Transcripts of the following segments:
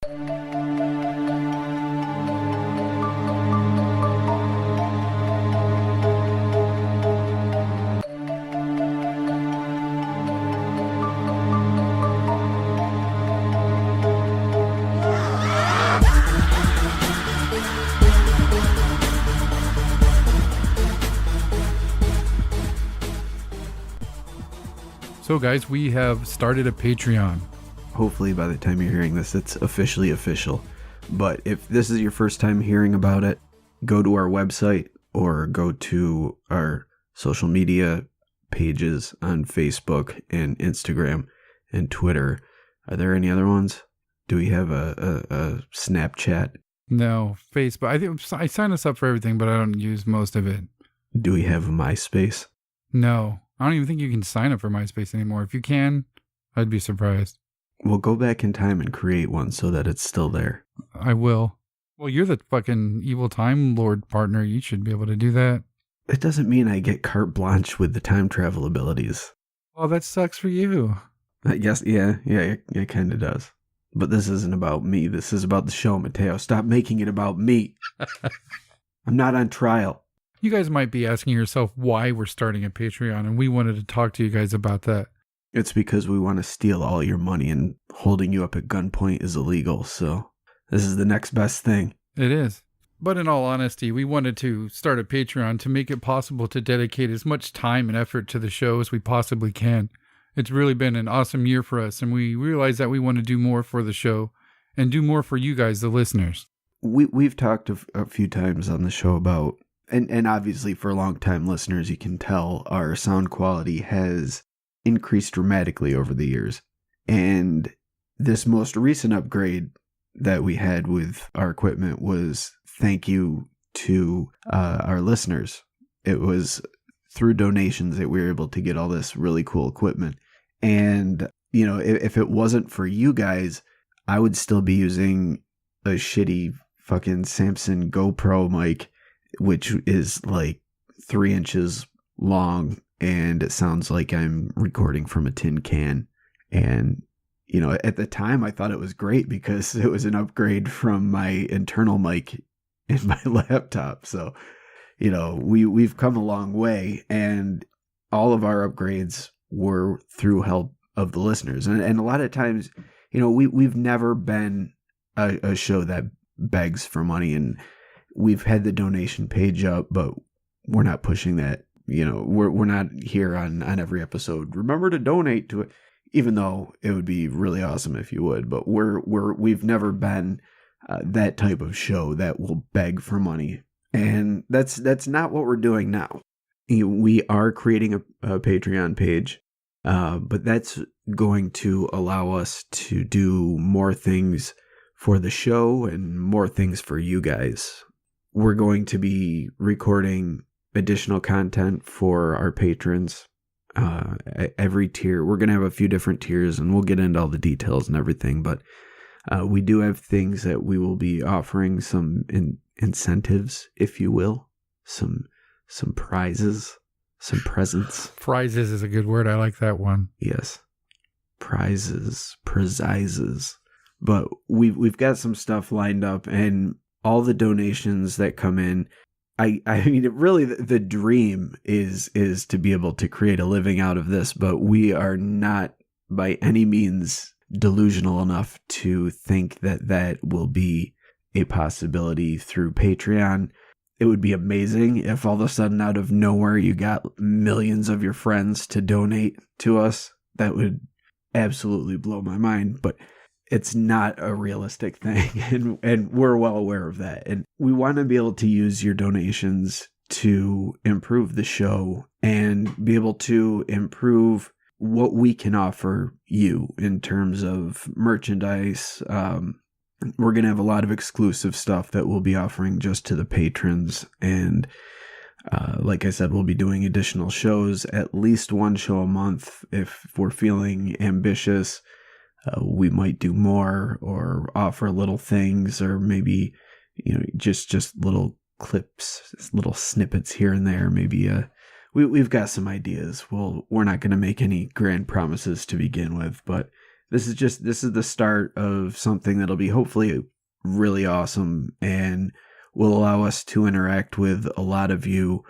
So guys, we have started a Patreon. Hopefully by the time you're hearing this, it's officially official. But if this is your first time hearing about it, go to our website or go to our social media pages on Facebook and Instagram and Twitter. Are there any other ones? Do we have a Snapchat? No, Facebook. I think I sign us up for everything, but I don't use most of it. Do we have a MySpace? No, I don't even think you can sign up for MySpace anymore. If you can, I'd be surprised. We'll go back in time and create one so that it's still there. I will. Well, you're the fucking evil Time Lord partner. You should be able to do that. It doesn't mean I get carte blanche with the time travel abilities. Well, that sucks for you. I guess, yeah, it kind of does. But this isn't about me. This is about the show, Mateo. Stop making it about me. I'm not on trial. You guys might be asking yourself why we're starting a Patreon, and we wanted to talk to you guys about that. It's because we want to steal all your money, and holding you up at gunpoint is illegal, so this is the next best thing. It is. But in all honesty, we wanted to start a Patreon to make it possible to dedicate as much time and effort to the show as we possibly can. It's really been an awesome year for us, and we realize that we want to do more for the show and do more for you guys, the listeners. We've talked a few times on the show about, and obviously for long-time listeners, you can tell our sound quality has increased dramatically over the years. And this most recent upgrade that we had with our equipment was thank you to our listeners. It was through donations that we were able to get all this really cool equipment. And, you know, if it wasn't for you guys, I would still be using a shitty fucking Samsung GoPro mic, which is like 3 inches long, and it sounds like I'm recording from a tin can. And, you know, at the time I thought it was great because it was an upgrade from my internal mic in my laptop. So, you know, we've come a long way, and all of our upgrades were through help of the listeners. And a lot of times, you know, we've never been a show that begs for money, and we've had the donation page up, but we're not pushing that. You know, we're not here on every episode. Remember to donate to it, even though it would be really awesome if you would. But we've never been that type of show that will beg for money, and that's not what we're doing now. We are creating a Patreon page, but that's going to allow us to do more things for the show and more things for you guys. We're going to be recording additional content for our patrons. Every tier, we're going to have a few different tiers, and we'll get into all the details and everything, but we do have things that we will be offering, some incentives, if you will, some prizes, some presents. Prizes is a good word. I like that one. Yes. Prizes. But we've got some stuff lined up, and all the donations that come in, I mean, really the dream is to be able to create a living out of this, but we are not by any means delusional enough to think that will be a possibility through Patreon. It would be amazing if all of a sudden out of nowhere you got millions of your friends to donate to us. That would absolutely blow my mind, but it's not a realistic thing, and we're well aware of that. And we want to be able to use your donations to improve the show and be able to improve what we can offer you in terms of merchandise. We're going to have a lot of exclusive stuff that we'll be offering just to the patrons. And like I said, we'll be doing additional shows, at least one show a month. If we're feeling ambitious, we might do more or offer little things, or maybe, you know, just little clips, little snippets here and there. Maybe we've got some ideas. We're not going to make any grand promises to begin with, but This is the start of something that'll be hopefully really awesome and will allow us to interact with a lot of you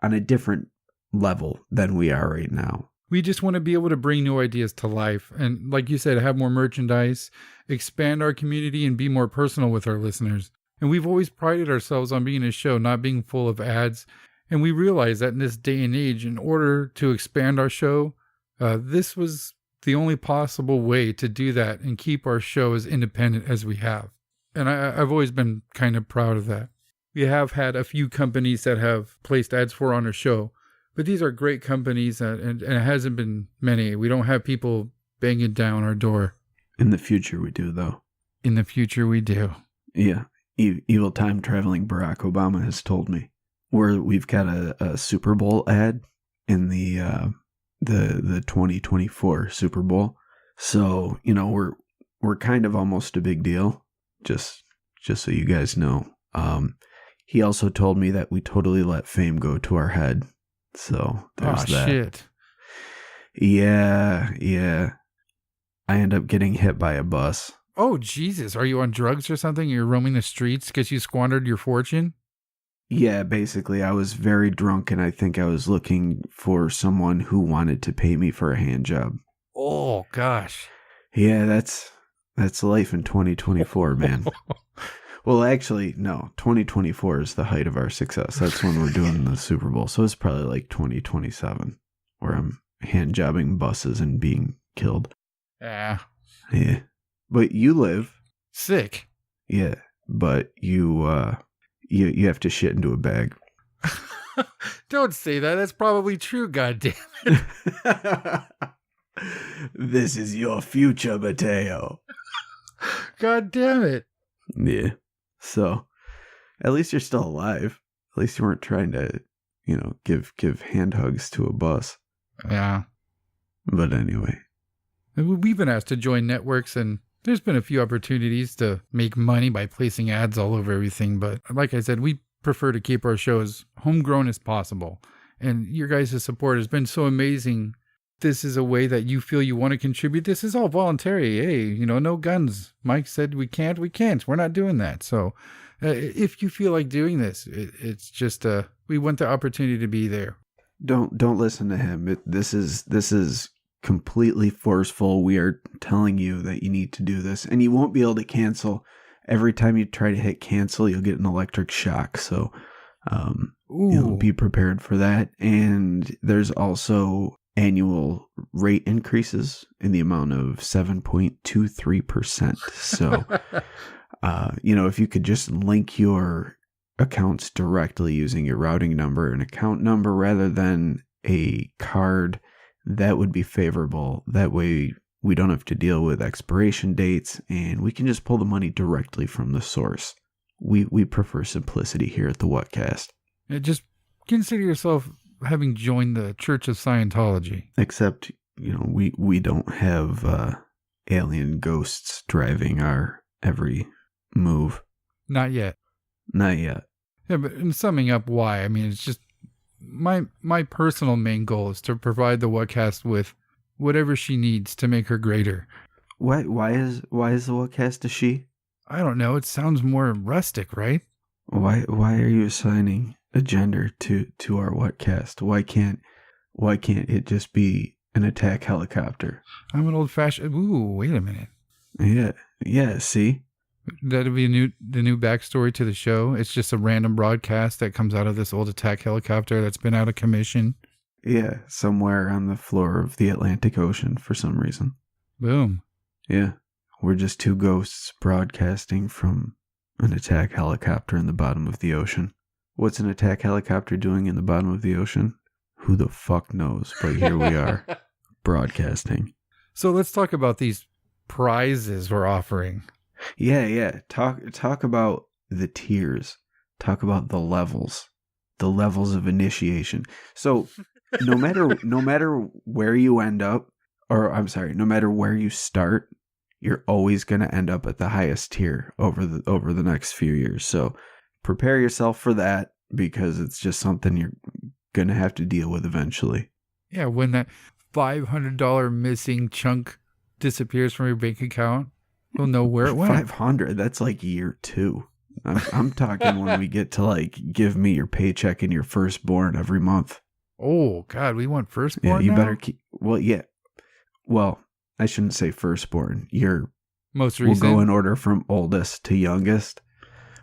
on a different level than we are right now. We just want to be able to bring new ideas to life. And like you said, have more merchandise, expand our community, and be more personal with our listeners. And we've always prided ourselves on being a show, not being full of ads. And we realize that in this day and age, in order to expand our show, this was the only possible way to do that and keep our show as independent as we have. And I've always been kind of proud of that. We have had a few companies that have placed ads for on our show, but these are great companies, and it hasn't been many. We don't have people banging down our door. In the future, we do, though. In the future, we do. Yeah. Evil time traveling Barack Obama has told me. We've got a Super Bowl ad in the 2024 Super Bowl. So, we're kind of almost a big deal. Just so you guys know. He also told me that we totally let fame go to our head. So there's that. Shit. Yeah. I end up getting hit by a bus. Oh, Jesus. Are you on drugs or something? You're roaming the streets because you squandered your fortune? Yeah, basically, I was very drunk, and I think I was looking for someone who wanted to pay me for a hand job. Oh, gosh. Yeah, that's life in 2024, man. Well, actually, no. 2024 is the height of our success. That's when we're doing the Super Bowl. So it's probably like 2027, where I'm hand jobbing buses and being killed. Yeah. But you live. Sick. Yeah, but you have to shit into a bag. Don't say that. That's probably true, goddammit. This is your future, Mateo. God damn it. Yeah. So, at least you're still alive. At least you weren't trying to, give hand hugs to a bus. Yeah. But anyway. We've been asked to join networks, and there's been a few opportunities to make money by placing ads all over everything. But like I said, we prefer to keep our show as homegrown as possible. And your guys' support has been so amazing. This is a way that you feel you want to contribute. This is all voluntary. Hey, no guns. Mike said we can't. We're not doing that. So if you feel like doing this, it's just we want the opportunity to be there. Don't listen to him. This is completely forceful. We are telling you that you need to do this, and you won't be able to cancel. Every time you try to hit cancel, you'll get an electric shock. So be prepared for that. And there's also annual rate increases in the amount of 7.23%. So, if you could just link your accounts directly using your routing number and account number rather than a card, that would be favorable. That way we don't have to deal with expiration dates and we can just pull the money directly from the source. We prefer simplicity here at the Whatcast. Just consider yourself having joined the Church of Scientology. Except, we don't have alien ghosts driving our every move. Not yet. Yeah, but in summing up why, it's just my personal main goal is to provide the Whatcast with whatever she needs to make her greater. Why is the Whatcast a she? I don't know. It sounds more rustic, right? Why are you assigning a gender to our Whatcast? Why can't it just be an attack helicopter? I'm an old-fashioned... Ooh, wait a minute. Yeah, see? That'll be the new backstory to the show. It's just a random broadcast that comes out of this old attack helicopter that's been out of commission. Yeah, somewhere on the floor of the Atlantic Ocean for some reason. Boom. Yeah, we're just two ghosts broadcasting from an attack helicopter in the bottom of the ocean. What's an attack helicopter doing in the bottom of the ocean? Who the fuck knows? But here we are, broadcasting. So let's talk about these prizes we're offering. Yeah. Talk about the tiers. Talk about the levels of initiation. So no matter where you end up, no matter where you start, you're always going to end up at the highest tier over the next few years. So prepare yourself for that because it's just something you're going to have to deal with eventually. Yeah, when that $500 missing chunk disappears from your bank account. We'll know where it went. 500, that's like year 2. I'm talking when we get to like give me your paycheck and your firstborn every month. Oh God, we want firstborn. Yeah, you now? better keep. Well, yeah. Well, I shouldn't say firstborn. Your most recent. We'll go in order from oldest to youngest,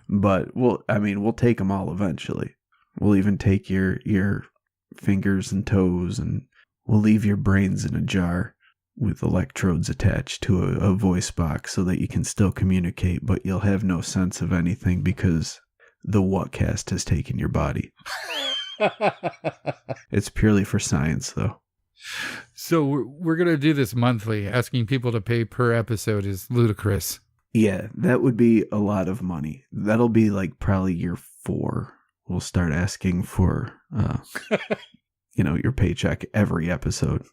but we'll take them all eventually. We'll even take your fingers and toes, and we'll leave your brains in a jar with electrodes attached to a voice box so that you can still communicate, but you'll have no sense of anything because the Whatcast has taken your body. It's purely for science, though. So we're going to do this monthly. Asking people to pay per episode is ludicrous. Yeah, that would be a lot of money. That'll be like probably year 4. We'll start asking for, your paycheck every episode.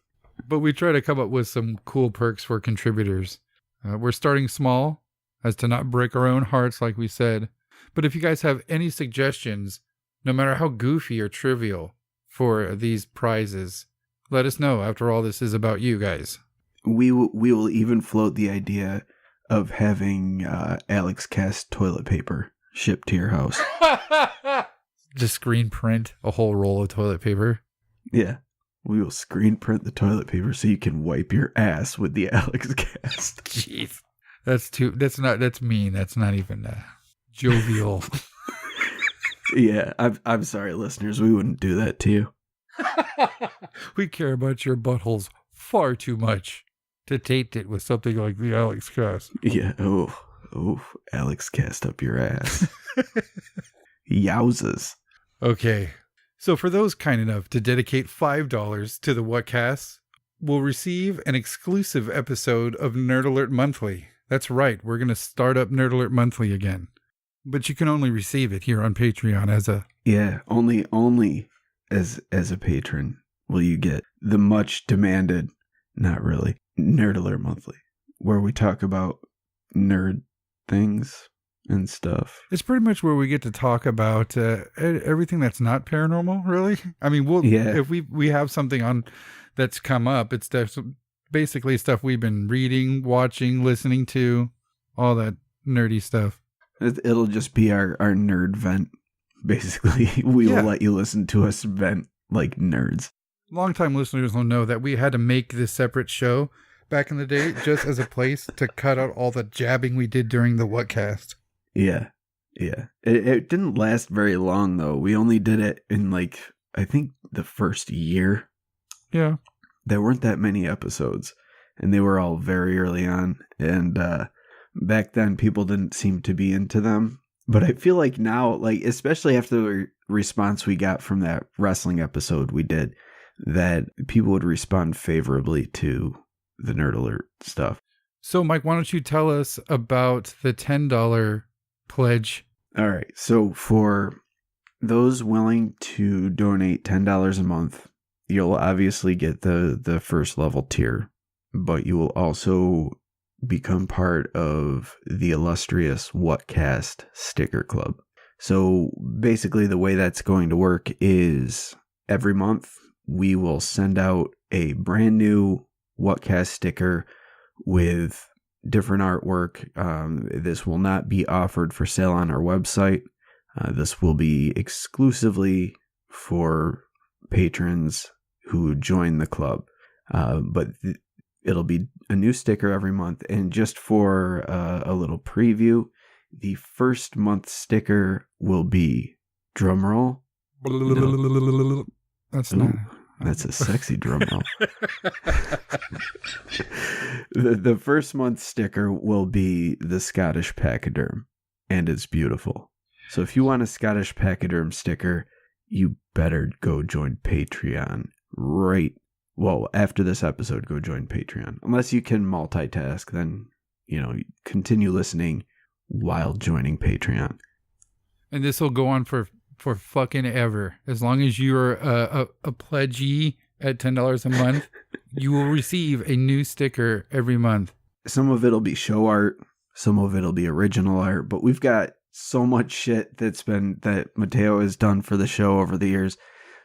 But we try to come up with some cool perks for contributors. We're starting small as to not break our own hearts, like we said. But if you guys have any suggestions, no matter how goofy or trivial, for these prizes, let us know. After all, this is about you guys. We will even float the idea of having Alex Cast toilet paper shipped to your house. Just screen print a whole roll of toilet paper. Yeah. We will screen print the toilet paper so you can wipe your ass with the Alex Cast. Jeez. That's mean. That's not even jovial. Yeah, I'm sorry, listeners. We wouldn't do that to you. We care about your buttholes far too much to taint it with something like the Alex Cast. Yeah. Oh, Alex Cast up your ass. Yowzas. Okay. So for those kind enough to dedicate $5 to the Whatcast, will receive an exclusive episode of Nerd Alert Monthly. That's right. We're going to start up Nerd Alert Monthly again. But you can only receive it here on Patreon as a... Yeah, only as a patron will you get the much demanded, not really, Nerd Alert Monthly, where we talk about nerd things and stuff. It's pretty much where we get to talk about everything that's not paranormal, really. I mean, if we have something on that's come up, it's basically stuff we've been reading, watching, listening to, all that nerdy stuff. It'll just be our nerd vent. Basically, we will let you listen to us vent like nerds. Longtime listeners will know that we had to make this separate show back in the day just as a place to cut out all the jabbing we did during the Whatcast. Yeah. It didn't last very long, though. We only did it in, I think the first year. Yeah. There weren't that many episodes, and they were all very early on. And back then, people didn't seem to be into them. But I feel like now, especially after the response we got from that wrestling episode we did, that people would respond favorably to the Nerd Alert stuff. So, Mike, why don't you tell us about the $10 pledge? All right. So for those willing to donate $10 a month, you'll obviously get the first level tier, but you will also become part of the illustrious Whatcast sticker club. So basically the way that's going to work is every month we will send out a brand new Whatcast sticker with different artwork. This will not be offered for sale on our website. This will be exclusively for patrons who join the club. But it'll be a new sticker every month. And just for a little preview, the first month sticker will be, drumroll. That's not... That's a sexy drum roll. The first month sticker will be the Scottish Pachyderm, and it's beautiful. So if you want a Scottish Pachyderm sticker, you better go join Patreon after this episode, go join Patreon. Unless you can multitask, then, continue listening while joining Patreon. And this will go on for fucking ever. As long as you're a pledgee at $10 a month, you will receive a new sticker every month. Some of it'll be show art, some of it'll be original art, but we've got so much shit that Mateo has done for the show over the years.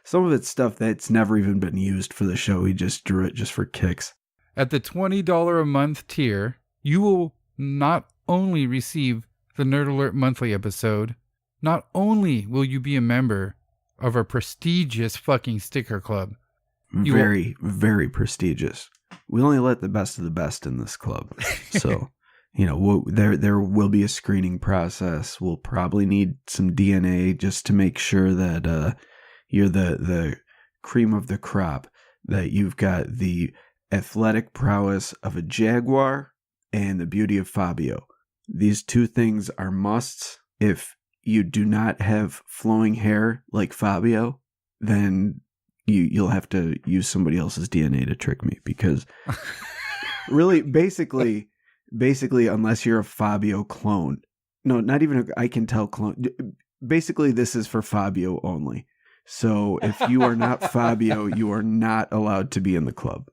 Some of it's stuff that's never even been used for the show. He just drew it just for kicks. At the $20 a month tier, you will not only receive the Nerd Alert monthly episode, not only will you be a member of our prestigious fucking sticker club. Very, very prestigious. We only let the best of the best in this club. So, there will be a screening process. We'll probably need some DNA just to make sure that you're the cream of the crop, that you've got the athletic prowess of a jaguar and the beauty of Fabio. These two things are musts. If you do not have flowing hair like Fabio, then you'll have to use somebody else's DNA to trick me, because really, basically, unless you're a Fabio clone, no, not even I can tell clone. Basically, this is for Fabio only. So if you are not Fabio, you are not allowed to be in the club.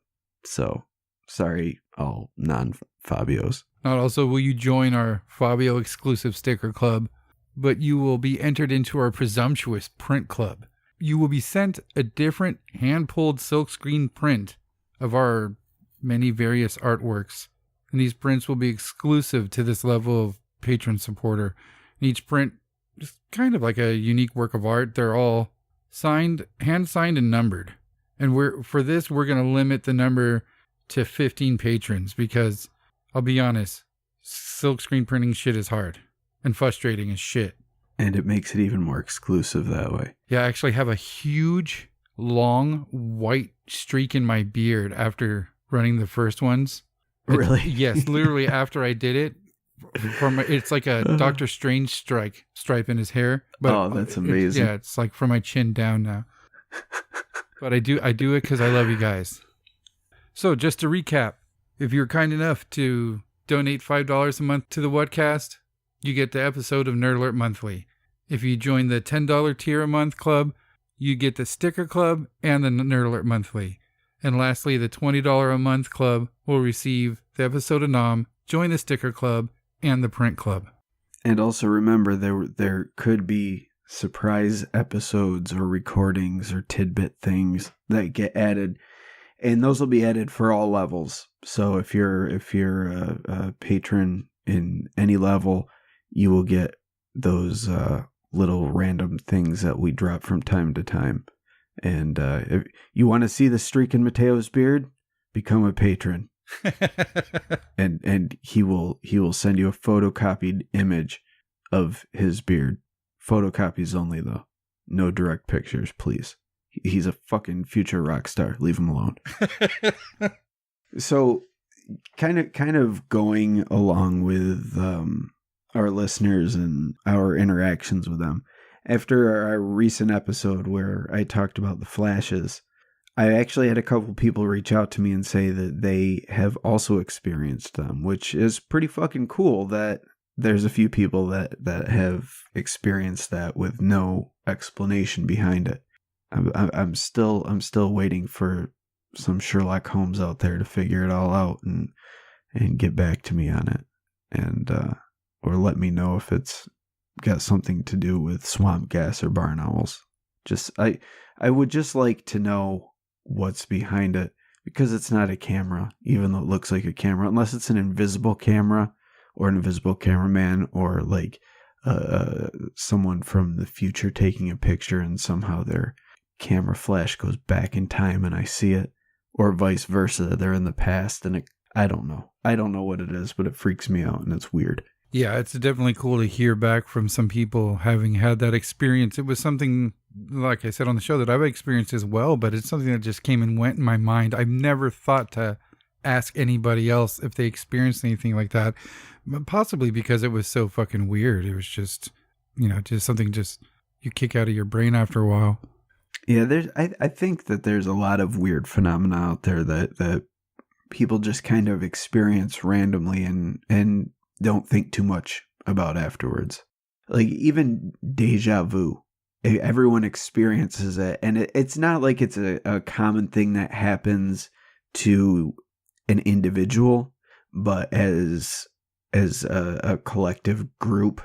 So sorry, all non-Fabios. Not also will you join our Fabio exclusive sticker club, but you will be entered into our presumptuous print club. You will be sent a different hand-pulled silkscreen print of our many various artworks. And these prints will be exclusive to this level of patron supporter. And each print is kind of like a unique work of art. They're all signed, hand-signed and numbered. And we're going to limit the number to 15 patrons, because I'll be honest, silkscreen printing shit is hard and frustrating as shit. And it makes it even more exclusive that way. Yeah, I actually have a huge, long, white streak in my beard after running the first ones. Really? Yes, literally after I did it. It's like a Doctor Strange stripe in his hair. But that's amazing. It's like from my chin down now. But I do it because I love you guys. So just to recap, if you're kind enough to donate $5 a month to the Whatcast, you get the episode of Nerd Alert Monthly. If you join the $10 tier a month club, you get the sticker club and the Nerd Alert Monthly. And lastly, the $20 a month club will receive the episode of Nom, join the sticker club, and the print club. And also remember, there could be surprise episodes or recordings or tidbit things that get added, and those will be added for all levels. So if you're a patron in any level, you will get those little random things that we drop from time to time. And if you want to see the streak in Mateo's beard, become a patron. and he will send you a photocopied image of his beard. Photocopies only, though. No direct pictures, please. He's a fucking future rock star. Leave him alone. So, kind of going along with our listeners and our interactions with them. After our recent episode where I talked about the flashes, I actually had a couple people reach out to me and say that they have also experienced them, which is pretty fucking cool that there's a few people that have experienced that with no explanation behind it. I'm still waiting for some Sherlock Holmes out there to figure it all out and get back to me on it, and or let me know if it's got something to do with swamp gas or barn owls. I would just like to know what's behind it, because it's not a camera, even though it looks like a camera, unless it's an invisible camera or an invisible cameraman, or like someone from the future taking a picture and somehow their camera flash goes back in time and I see it, or vice versa, they're in the past and I don't know what it is, but it freaks me out and it's weird. Yeah, it's definitely cool to hear back from some people having had that experience. It was something, like I said on the show, that I've experienced as well, but it's something that just came and went in my mind. I've never thought to ask anybody else if they experienced anything like that, possibly because it was so fucking weird. It was just, just something you kick out of your brain after a while. Yeah, I think that there's a lot of weird phenomena out there that people just kind of experience randomly and don't think too much about afterwards. Like even deja vu, everyone experiences it, and it's not like it's a common thing that happens to an individual, but as a collective group,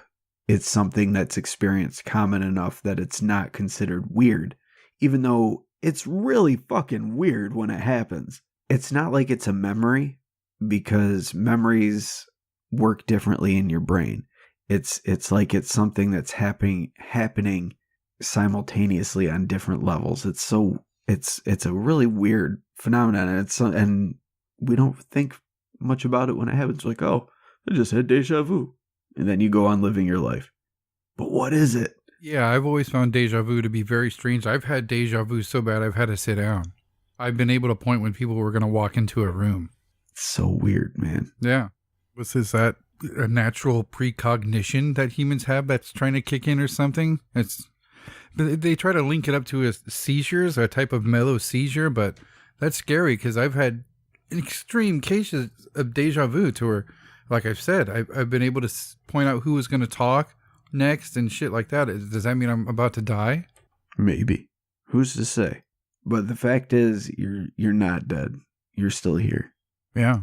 it's something that's experienced common enough that it's not considered weird, even though it's really fucking weird when it happens. it's not like it's a memory, because memories work differently in your brain. It's like it's something that's happening simultaneously on different levels. It's a really weird phenomenon, and we don't think much about it when it happens. Like, oh, I just had deja vu, and then you go on living your life. But what is it? Yeah, I've always found deja vu to be very strange. I've had deja vu so bad I've had to sit down. I've been able to point when people were going to walk into a room. It's so weird, man. Yeah. Is that a natural precognition that humans have that's trying to kick in or something? They try to link it up to seizures, a type of mellow seizure, but that's scary because I've had extreme cases of deja vu to where, like I've said, I've been able to point out who was going to talk next and shit like that. Does that mean I'm about to die? Maybe. Who's to say? But the fact is, you're not dead. You're still here. Yeah.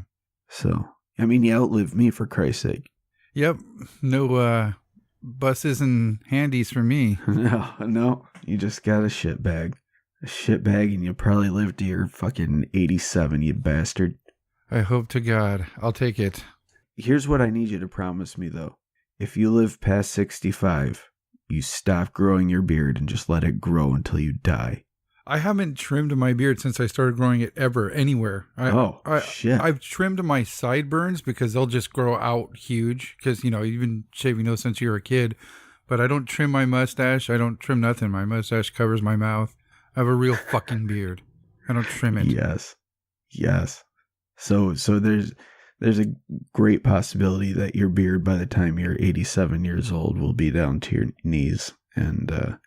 So, I mean, you outlived me, for Christ's sake. Yep. No buses and handies for me. No. You just got a shit bag. A shit bag, and you'll probably live to your fucking 87, you bastard. I hope to God. I'll take it. Here's what I need you to promise me, though. If you live past 65, you stop growing your beard and just let it grow until you die. I haven't trimmed my beard since I started growing it ever, anywhere. Shit. I've trimmed my sideburns because they'll just grow out huge because, you've been shaving those since you were a kid. But I don't trim my mustache. I don't trim nothing. My mustache covers my mouth. I have a real fucking beard. I don't trim it. Yes. So there's a great possibility that your beard by the time you're 87 years old will be down to your knees, and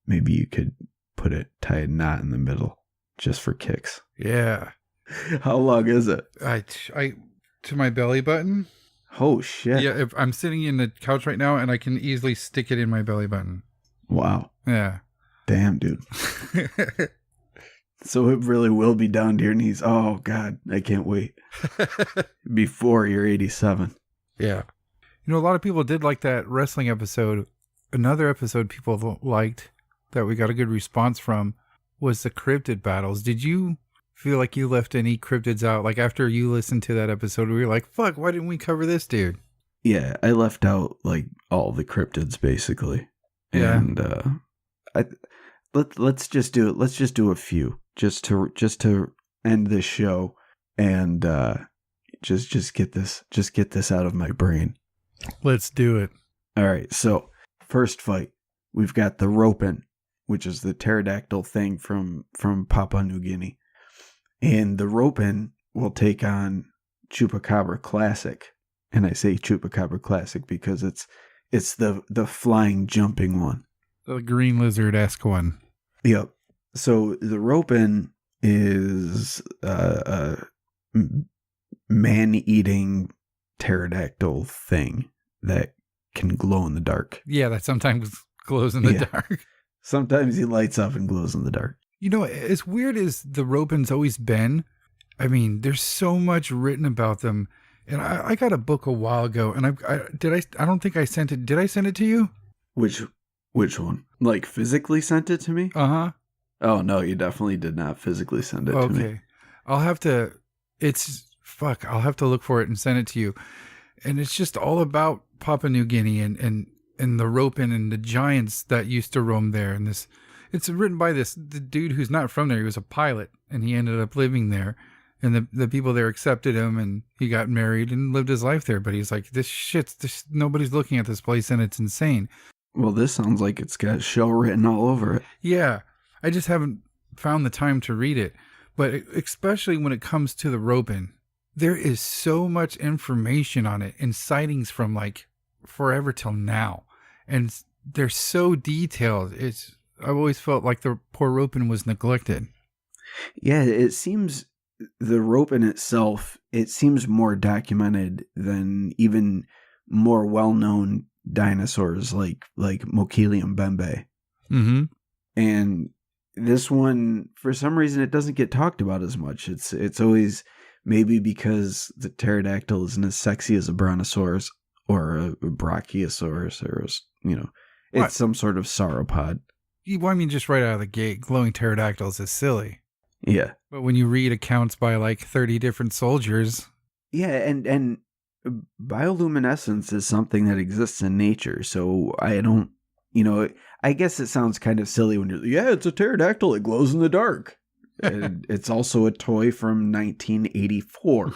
maybe you could tie a knot in the middle just for kicks. Yeah. How long is it? I to my belly button. Oh shit. Yeah, if I'm sitting in the couch right now and I can easily stick it in my belly button. Wow. Yeah. Damn, dude. So it really will be down to your knees. Oh, God. I can't wait. Before you're 87. Yeah. A lot of people did like that wrestling episode. Another episode people liked that we got a good response from was the cryptid battles. Did you feel like you left any cryptids out? Like after you listened to that episode, we were like, fuck, why didn't we cover this dude? Yeah, I left out like all the cryptids basically. Yeah. And let's just do it. Let's just do a few just to end this show and just get this out of my brain. Let's do it. All right. So first fight, we've got the Ropin, which is the pterodactyl thing from Papua New Guinea, and the Ropin will take on Chupacabra Classic. And I say Chupacabra Classic because it's the flying jumping one. The green lizard-esque one. Yep. So the Ropin is a man-eating pterodactyl thing that can glow in the dark. Yeah, that sometimes glows in the dark. Sometimes he lights up and glows in the dark. As weird as the Ropin's always been, I mean, there's so much written about them. And I got a book a while ago, and I don't think I sent it. Did I send it to you? Which one? Like physically sent it to me? Uh-huh. Oh, no, you definitely did not physically send it to me. Okay. I'll have to look for it and send it to you. And it's just all about Papua New Guinea and the Ropin and the giants that used to roam there. And it's written by the dude who's not from there. He was a pilot, and he ended up living there. And the people there accepted him, and he got married and lived his life there. But he's like, nobody's looking at this place, and it's insane. Well, this sounds like it's got show written all over it. Yeah. I just haven't found the time to read it. But especially when it comes to the Ropin, there is so much information on it and sightings from like forever till now. And they're so detailed. I've always felt like the poor Ropin was neglected. Yeah, it seems the Ropin itself, it seems more documented than even more well-known dinosaurs like Mokele Mbembe. Mm-hmm. And this one, for some reason, it doesn't get talked about as much. It's always maybe because the pterodactyl isn't as sexy as a brontosaurus or a brachiosaurus, or it's some sort of sauropod. Well, I mean, just right out of the gate, glowing pterodactyls is silly. Yeah. But when you read accounts by like 30 different soldiers, Yeah, and bioluminescence is something that exists in nature. So I don't, I guess it sounds kind of silly when yeah, it's a pterodactyl. It glows in the dark. And it's also a toy from 1984.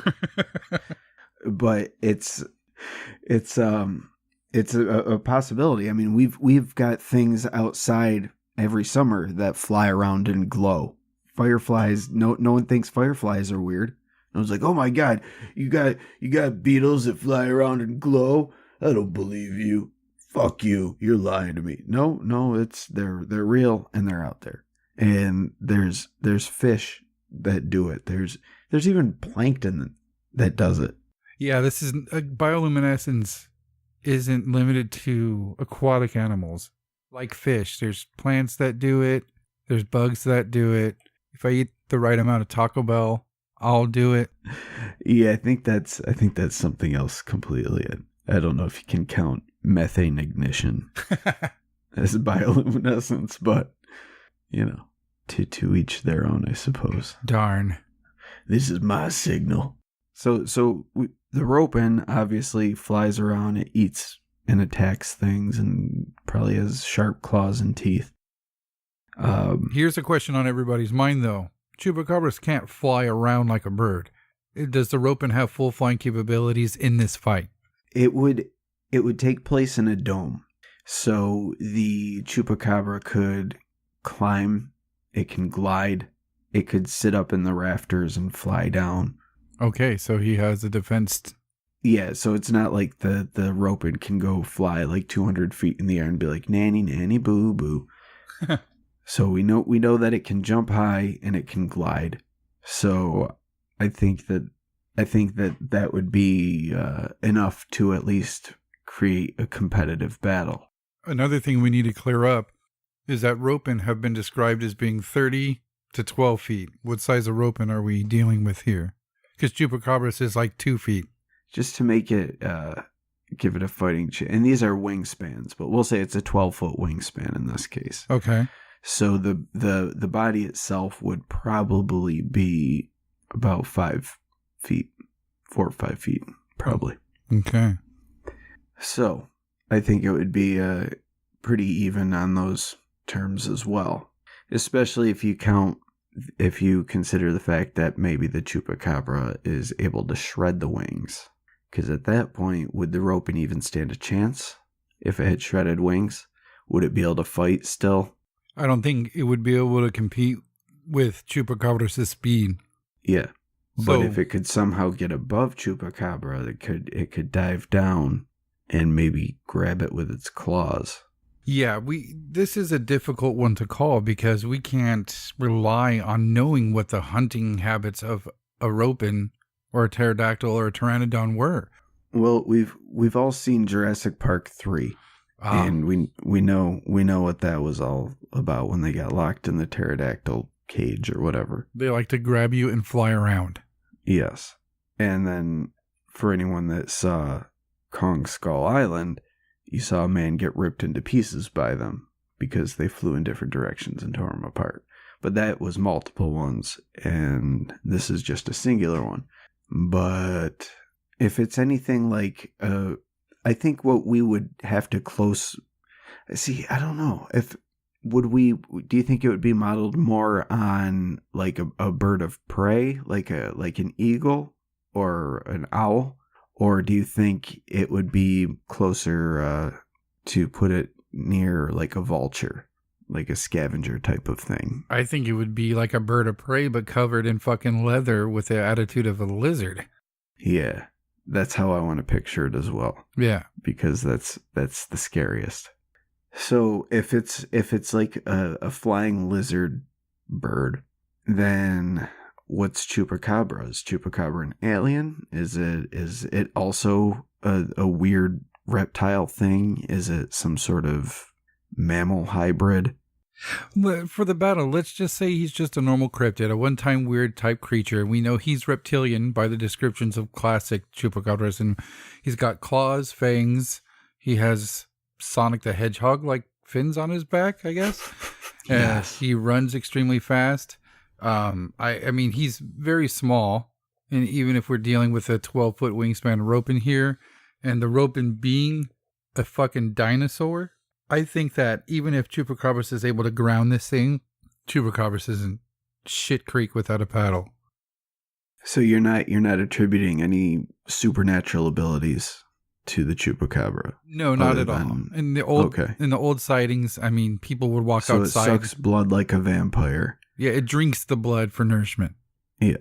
But it's a possibility. I mean, we've got things outside every summer that fly around and glow. Fireflies, no one thinks fireflies are weird. I was like, oh my God, you got beetles that fly around and glow? I don't believe you. Fuck you. You're lying to me. No, they're real and they're out there. And there's fish that do it. There's even plankton that does it. Yeah, this is bioluminescence isn't limited to aquatic animals like fish. There's plants that do it. There's bugs that do it. If I eat the right amount of Taco Bell, I'll do it. Yeah, I think that's something else completely. I don't know if you can count methane ignition as bioluminescence, but to each their own, I suppose. Darn. This is my signal. So the ropin obviously flies around. It eats and attacks things, and probably has sharp claws and teeth. Here's a question on everybody's mind, though. Chupacabras can't fly around like a bird. Does the ropin have full flying capabilities in this fight? It would take place in a dome. So the chupacabra could climb, it can glide, it could sit up in the rafters and fly down. Okay, so he has a defense. Yeah, so it's not like the ropin can go fly like 200 feet in the air and be like, nanny, nanny, boo, boo. So we know that it can jump high and it can glide. So I think that would be enough to at least create a competitive battle. Another thing we need to clear up is that ropin have been described as being 30 to 12 feet. What size of ropin are we dealing with here? Because Chupacabras is like 2 feet. Just to make it, give it a fighting chance. And these are wingspans, but we'll say it's a 12-foot wingspan in this case. Okay. So the body itself would probably be about 5 feet, 4 or 5 feet, probably. Okay. So I think it would be pretty even on those terms as well, especially if you consider the fact that maybe the chupacabra is able to shred the wings. Because at that point, would the ropin even stand a chance if it had shredded wings? Would it be able to fight still? I don't think it would be able to compete with Chupacabras' speed. Yeah. But if it could somehow get above Chupacabra, it could dive down and maybe grab it with its claws. Yeah, this is a difficult one to call because we can't rely on knowing what the hunting habits of a ropin or a pterodactyl or a pteranodon were. Well, we've all seen Jurassic Park 3. And we know what that was all about when they got locked in the pterodactyl cage or whatever. They like to grab you and fly around. Yes. And then for anyone that saw Kong Skull Island, you saw a man get ripped into pieces by them because they flew in different directions and tore him apart. But that was multiple ones, and this is just a singular one. But if it's anything like I think what we would have to I don't know. Do you think it would be modeled more on like a bird of prey, like an eagle or an owl? Or do you think it would be closer to put it near like a vulture, like a scavenger type of thing? I think it would be like a bird of prey, but covered in fucking leather with the attitude of a lizard. Yeah. That's how I want to picture it as well. Yeah. Because that's the scariest. So if it's like a flying lizard bird, then what's Chupacabra? Is Chupacabra an alien? Is it also a weird reptile thing? Is it some sort of mammal hybrid? For the battle, let's just say he's just a normal cryptid, a one-time weird type creature. We know he's reptilian by the descriptions of classic chupacabras, and he's got claws, fangs. He has Sonic the Hedgehog like fins on his back, I guess. Yes. He runs extremely fast. I mean, he's very small, and even if we're dealing with a 12-foot wingspan rope in here, and the rope in being a fucking dinosaur, I think that even if Chupacabras is able to ground this thing, Chupacabras isn't shit creek without a paddle. So you're not attributing any supernatural abilities to the Chupacabra? No, not at all. In the old sightings, I mean, people would walk outside. So it sucks blood like a vampire. Yeah, it drinks the blood for nourishment. Yeah,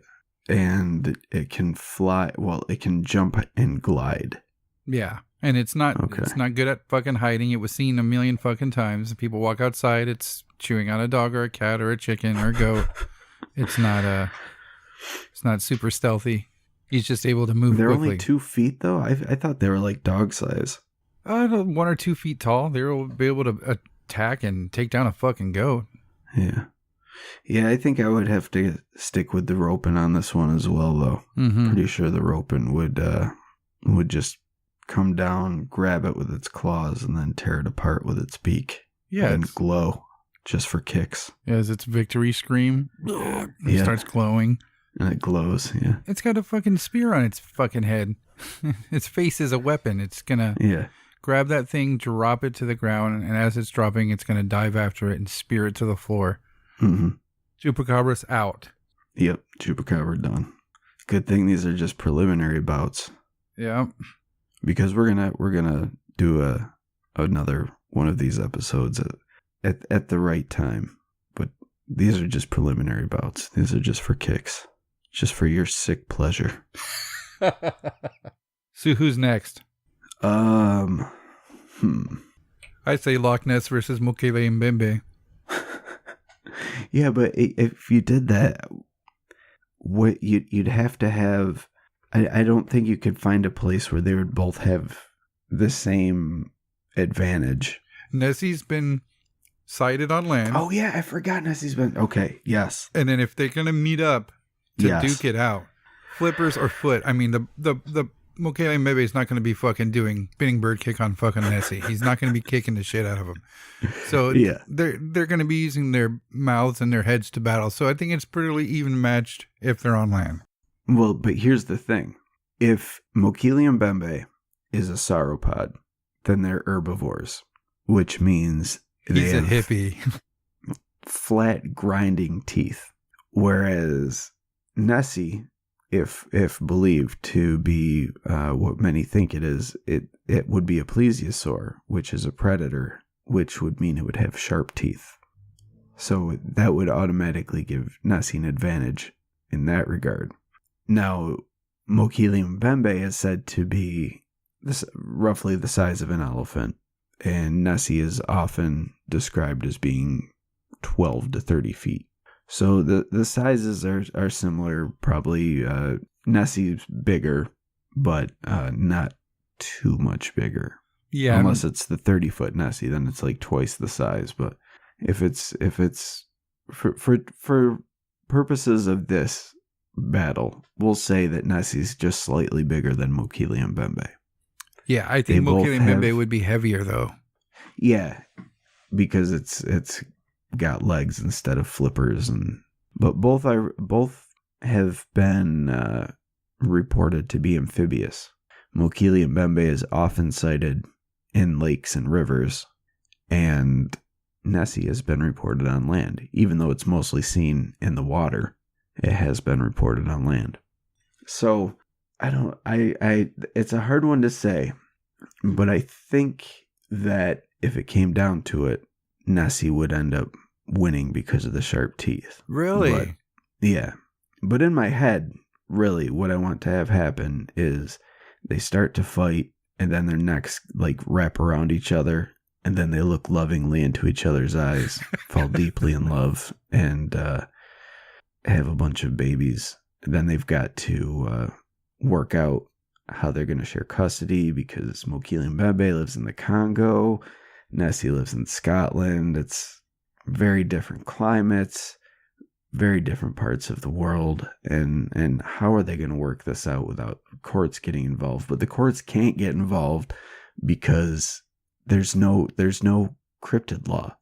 and it can fly. Well, it can jump and glide. Yeah, and it's not good at fucking hiding. It was seen a million fucking times. People walk outside, it's chewing on a dog or a cat or a chicken or a goat. It's not super stealthy. He's just able to move They're quickly. only 2 feet though. I thought they were like dog size. 1 or 2 feet tall. They'll be able to attack and take down a fucking goat. Yeah. Yeah, I think I would have to stick with the roping on this one as well, though. Mm-hmm. Pretty sure the roping would just come down, grab it with its claws, and then tear it apart with its beak. Yeah, and glow just for kicks. As its victory scream, it starts glowing. And it glows, yeah. It's got a fucking spear on its fucking head. Its face is a weapon. It's gonna grab that thing, drop it to the ground, and as it's dropping, it's gonna dive after it and spear it to the floor. Mm-hmm. Chupacabra's out. Yep, Chupacabra done. Good thing these are just preliminary bouts. Yeah. Because we're gonna do another one of these episodes at the right time. But these are just preliminary bouts. These are just for kicks. Just for your sick pleasure. So who's next? I say Loch Ness versus Mukele and Mbembe. Yeah, but if you did that, what you'd have to have. I don't think you could find a place where they would both have the same advantage. Nessie's been sighted on land. Oh yeah, I forgot Nessie's been. Okay, yes. And then if they're gonna meet up to duke it out, flippers or foot. I mean, the Mukele Mbembe is not going to be fucking doing spinning bird kick on fucking Nessie. He's not going to be kicking the shit out of him. So they're going to be using their mouths and their heads to battle. So I think it's pretty even matched if they're on land. Well, but here's the thing. If Mukele Mbembe is a sauropod, then they're herbivores, which means he's a hippie. Flat grinding teeth. Whereas Nessie, if believed to be what many think it is, it would be a plesiosaur, which is a predator, which would mean it would have sharp teeth. So that would automatically give Nessie an advantage in that regard. Now, Mukele Mbembe is said to be roughly the size of an elephant, and Nessie is often described as being 12 to 30 feet. So the sizes are similar. Probably Nessie's bigger, but not too much bigger. Yeah, unless it's the 30-foot Nessie, then it's like twice the size. But if it's for purposes of this battle, we'll say that Nessie's just slightly bigger than Mukele Mbembe. Yeah, I think Mukele Mbembe would be heavier though. Yeah, because it's got legs instead of flippers, but both have been reported to be amphibious. Mukele Mbembe is often sighted in lakes and rivers, and Nessie has been reported on land. Even though it's mostly seen in the water, it has been reported on land. So it's a hard one to say, but I think that if it came down to it, Nessie would end up winning because of the sharp teeth. Really? But, yeah. But in my head, really, what I want to have happen is they start to fight, and then their necks wrap around each other, and then they look lovingly into each other's eyes, fall deeply in love, and have a bunch of babies. Then they've got to work out how they're going to share custody, because Mukele Mbembe lives in the Congo, Nessie lives in Scotland. It's very different climates, very different parts of the world, and how are they going to work this out without courts getting involved? But the courts can't get involved because there's no cryptid law.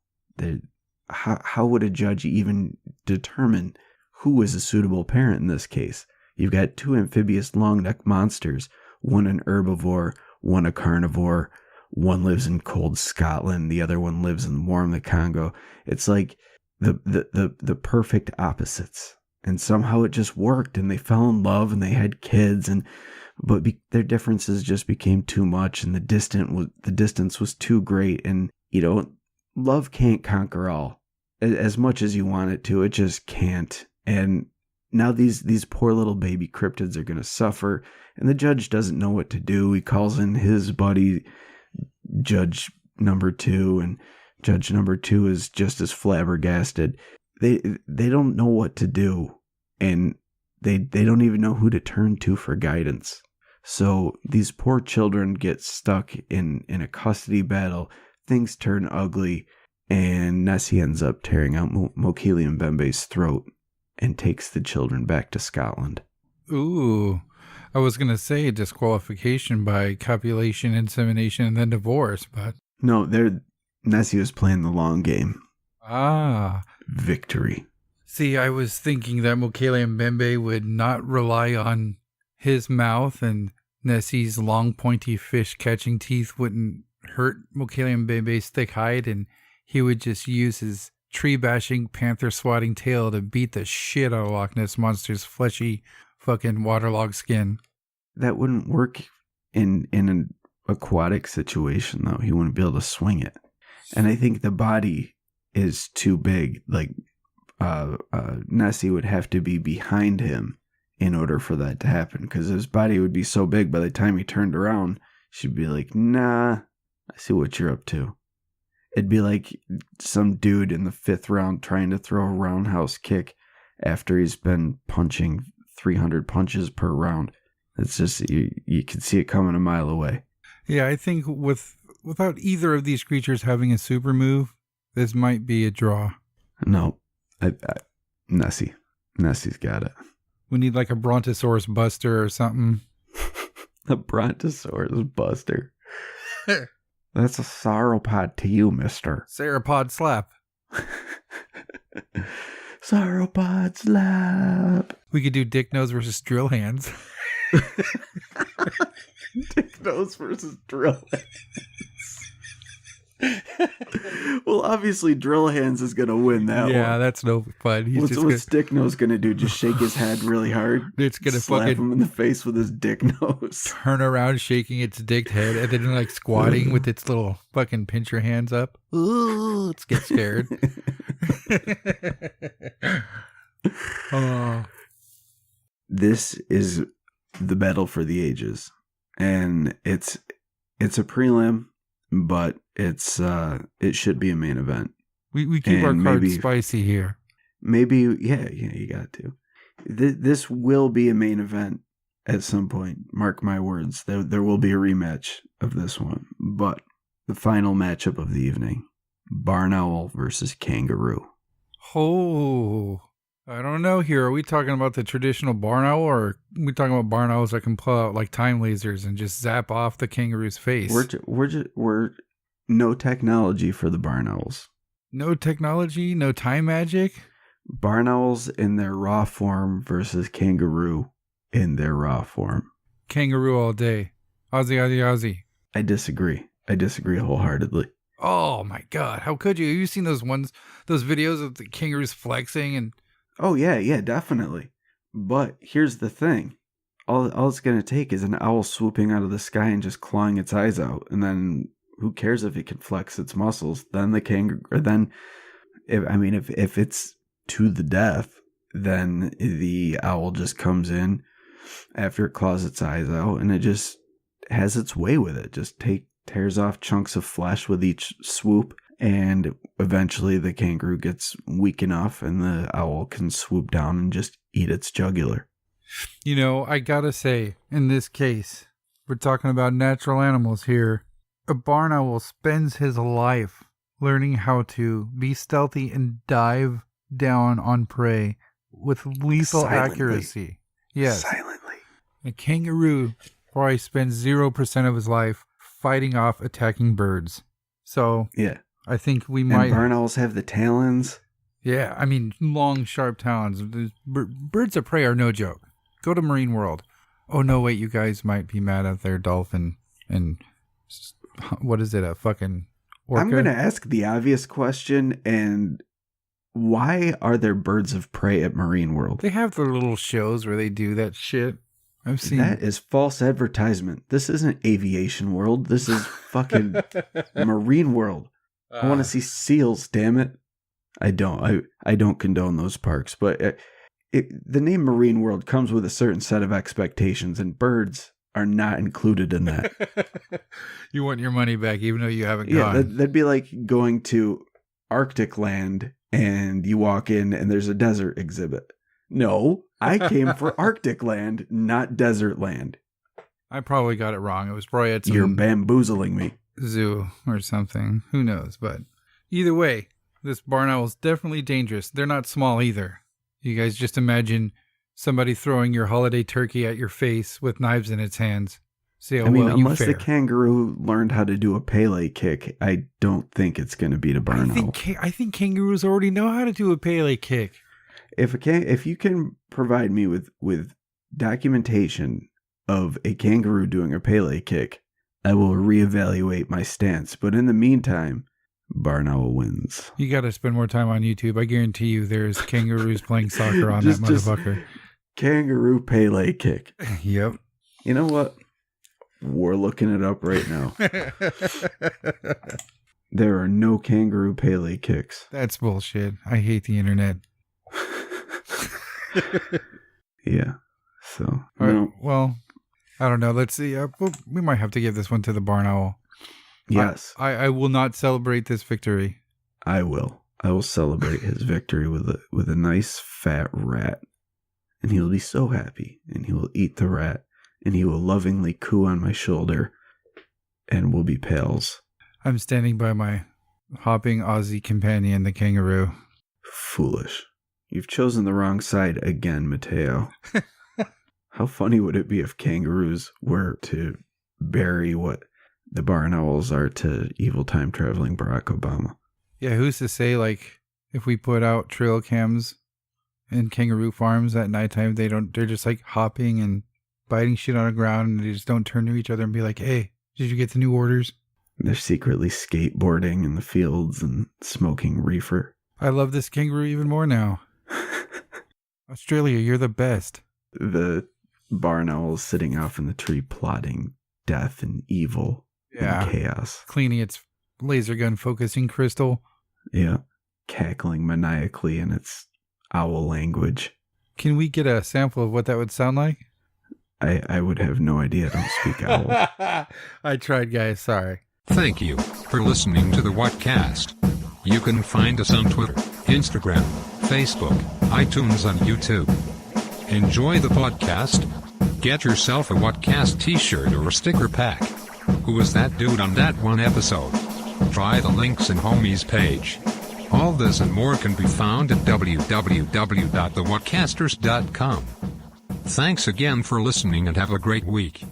How would a judge even determine who is a suitable parent in this case? You've got two amphibious long-necked monsters, one an herbivore, one a carnivore. One lives in cold Scotland, the other one lives in warm the Congo. It's like the perfect opposites. And somehow it just worked, and they fell in love, and they had kids, but their differences just became too much, and the distance was too great. And love can't conquer all. As much as you want it to, it just can't. And now these poor little baby cryptids are going to suffer, and the judge doesn't know what to do. He calls in his buddy, Judge number 2, and Judge number 2 is just as flabbergasted. They don't know what to do, and they don't even know who to turn to for guidance. So these poor children get stuck in a custody battle. Things turn ugly, and Nessie ends up tearing out Mokele Mbembe's throat and takes the children back to Scotland. Ooh, I was going to say disqualification by copulation, insemination, and then divorce, but... No, Nessie was playing the long game. Ah. Victory. See, I was thinking that Mokele Mbembe would not rely on his mouth, and Nessie's long, pointy fish-catching teeth wouldn't hurt Mokele Mbembe's thick hide, and he would just use his tree-bashing, panther-swatting tail to beat the shit out of Loch Ness Monster's fleshy, fucking waterlogged skin. That wouldn't work in an aquatic situation, though. He wouldn't be able to swing it. And I think the body is too big. Like, Nessie would have to be behind him in order for that to happen, because his body would be so big by the time he turned around, she'd be like, nah, I see what you're up to. It'd be like some dude in the 5th round trying to throw a roundhouse kick after he's been punching 300 punches per round. It's just, you can see it coming a mile away. Yeah, I think without either of these creatures having a super move, this might be a draw. No, Nessie's got it. We need like a Brontosaurus Buster or something. The Brontosaurus Buster. That's a sauropod to you, mister. Sauropod slap. Sauropod slap. We could do Dick Nose versus Drill Hands. Dick Nose versus Drill Hands. Well, obviously, Drill Hands is going to win that one. Yeah, that's no fun. What's Dick Nose going to do? Just shake his head really hard? It's going to slap fucking him in the face with his dick nose. Turn around shaking its dick head and then like squatting with its little fucking pinch your hands up. Ooh, let's get scared. Oh. This is the battle for the ages. And it's a prelim, but it should be a main event. We keep our cards spicy here. Maybe, yeah, you got to. This will be a main event at some point. Mark my words. There will be a rematch of this one. But the final matchup of the evening, Barn Owl versus Kangaroo. Oh, I don't know here. Are we talking about the traditional barn owl, or are we talking about barn owls that can pull out like time lasers and just zap off the kangaroo's face? We're no technology for the barn owls. No technology, no time magic? Barn owls in their raw form versus kangaroo in their raw form. Kangaroo all day. Aussie, Aussie, Aussie. I disagree wholeheartedly. Oh my God. How could you? Have you seen those videos of the kangaroos flexing and... Oh yeah, definitely. But here's the thing. All it's going to take is an owl swooping out of the sky and just clawing its eyes out. And then who cares if it can flex its muscles? Then the kangaroo, or then, if it's to the death, then the owl just comes in after it claws its eyes out and it just has its way with it. Just tears off chunks of flesh with each swoop. And eventually the kangaroo gets weak enough and the owl can swoop down and just eat its jugular. You know, I gotta say, in this case, we're talking about natural animals here. A barn owl spends his life learning how to be stealthy and dive down on prey with lethal accuracy. Yes. Silently. A kangaroo probably spends 0% of his life fighting off attacking birds. So, yeah. I think we might... And barn owls have the talons. Yeah, I mean, long, sharp talons. Birds of prey are no joke. Go to Marine World. Oh, no, wait, you guys might be mad at their dolphin and what is it, a fucking orca? I'm going to ask the obvious question, and why are there birds of prey at Marine World? They have their little shows where they do that shit. I've seen that is false advertisement. This isn't Aviation World. This is fucking Marine World. I want to see seals, damn it. I don't condone those parks, but the name Marine World comes with a certain set of expectations, and birds are not included in that. You want your money back, even though you haven't gone. Yeah, that'd be like going to Arctic land, and you walk in, and there's a desert exhibit. No, I came for Arctic land, not desert land. I probably got it wrong. It was probably at some You're bamboozling me. Zoo or something. Who knows? But either way, this barn owl is definitely dangerous. They're not small either. You guys just imagine somebody throwing your holiday turkey at your face with knives in its hands. See how well you unless fare. the kangaroo learned how to do a Pele kick, I don't think it's going to beat a barn owl. I think kangaroos already know how to do a Pele kick. If you can provide me with documentation of a kangaroo doing a Pele kick, I will reevaluate my stance. But in the meantime, barn owl wins. You got to spend more time on YouTube. I guarantee you there's kangaroos playing soccer on that motherfucker. Kangaroo Pele kick. Yep. You know what? We're looking it up right now. There are no kangaroo Pele kicks. That's bullshit. I hate the internet. Yeah. So, no. Well, I don't know. Let's see. We might have to give this one to the barn owl. Yes. I will not celebrate this victory. I will. I will celebrate his victory with a nice fat rat. And he will be so happy. And he will eat the rat. And he will lovingly coo on my shoulder. And we'll be pals. I'm standing by my hopping Aussie companion, the kangaroo. Foolish. You've chosen the wrong side again, Mateo. How funny would it be if kangaroos were to bury what the barn owls are to evil time traveling Barack Obama? Yeah, who's to say, like, if we put out trail cams in kangaroo farms at nighttime, they're just like hopping and biting shit on the ground, and they just don't turn to each other and be like, hey, did you get the new orders? They're secretly skateboarding in the fields and smoking reefer. I love this kangaroo even more now. Australia, you're the best. The barn owl is sitting off in the tree plotting death and evil and chaos. Cleaning its laser gun focusing crystal. Yeah. Cackling maniacally in its owl language. Can we get a sample of what that would sound like? I would have no idea. I don't speak owl. I tried, guys. Sorry. Thank you for listening to the Whatcast. You can find us on Twitter, Instagram, Facebook, iTunes, and YouTube. Enjoy the podcast. Get yourself a Whatcast t-shirt or a sticker pack. Who was that dude on that one episode? Try the links in Homie's page. All this and more can be found at www.thewhatcasters.com. Thanks again for listening and have a great week.